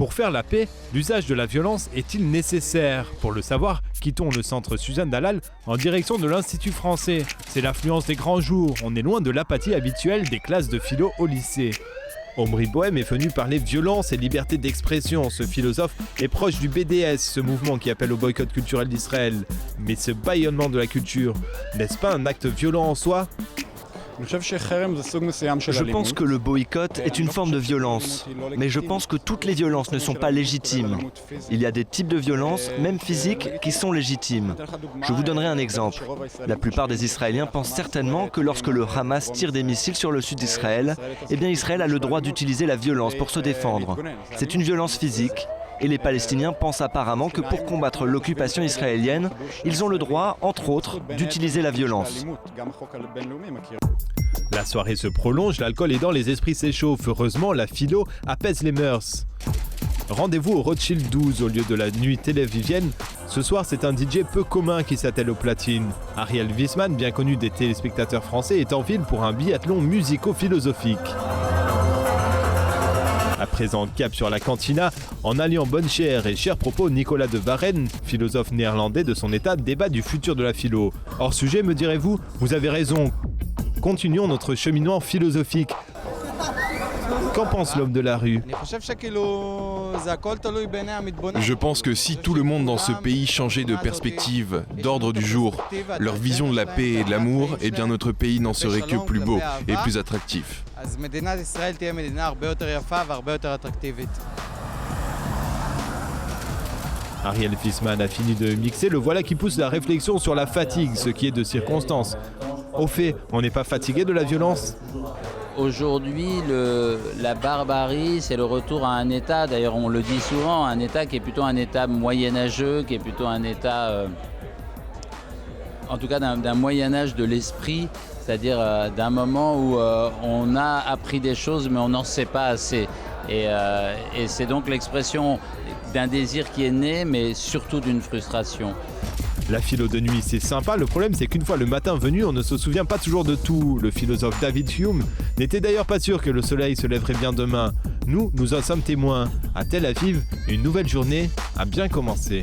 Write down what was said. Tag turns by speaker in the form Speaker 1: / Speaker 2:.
Speaker 1: Pour faire la paix, l'usage de la violence est-il nécessaire? Pour le savoir, quittons le centre Suzanne Dalal en direction de l'Institut français. C'est l'affluence des grands jours, on est loin de l'apathie habituelle des classes de philo au lycée. Omri Bohem est venu parler violence et liberté d'expression. Ce philosophe est proche du BDS, ce mouvement qui appelle au boycott culturel d'Israël. Mais ce bâillonnement de la culture, n'est-ce pas un acte violent en soi?
Speaker 2: Je pense que le boycott est une forme de violence, mais je pense que toutes les violences ne sont pas légitimes. Il y a des types de violences, même physiques, qui sont légitimes. Je vous donnerai un exemple. La plupart des Israéliens pensent certainement que lorsque le Hamas tire des missiles sur le sud d'Israël, eh bien Israël a le droit d'utiliser la violence pour se défendre. C'est une violence physique. Et les Palestiniens pensent apparemment que pour combattre l'occupation israélienne, ils ont le droit, entre autres, d'utiliser la violence.
Speaker 1: La soirée se prolonge, l'alcool est dans, les esprits s'échauffent. Heureusement, la philo apaise les mœurs. Rendez-vous au Rothschild 12 au lieu de la nuit télévivienne. Ce soir, c'est un DJ peu commun qui s'attelle aux platines. Ariel Wiesman, bien connu des téléspectateurs français, est en ville pour un biathlon musico-philosophique. À présent, cap sur la cantina, en alliant bonne chère et chers propos, Nicolas de Varenne, philosophe néerlandais de son état, débat du futur de la philo. Hors sujet, me direz-vous, vous avez raison. Continuons notre cheminement philosophique. Qu'en pense l'homme de la rue?
Speaker 3: Je pense que si tout le monde dans ce pays changeait de perspective, d'ordre du jour, leur vision de la paix et de l'amour, eh bien notre pays n'en serait que plus beau et plus attractif.
Speaker 1: Ariel Wiesman a fini de mixer, le voilà qui pousse la réflexion sur la fatigue, ce qui est de circonstance. Au fait, on n'est pas fatigué de la violence?
Speaker 4: Aujourd'hui, la barbarie, c'est le retour à un état, d'ailleurs on le dit souvent, un état qui est plutôt un état moyenâgeux, qui est plutôt un état, en tout cas d'un moyen-âge de l'esprit, c'est-à-dire d'un moment où on a appris des choses mais on n'en sait pas assez. Et c'est donc l'expression d'un désir qui est né, mais surtout d'une frustration.
Speaker 1: La philo de nuit, c'est sympa, le problème c'est qu'une fois le matin venu, on ne se souvient pas toujours de tout. Le philosophe David Hume n'était d'ailleurs pas sûr que le soleil se lèverait bien demain. Nous en sommes témoins. À Tel Aviv, une nouvelle journée a bien commencé.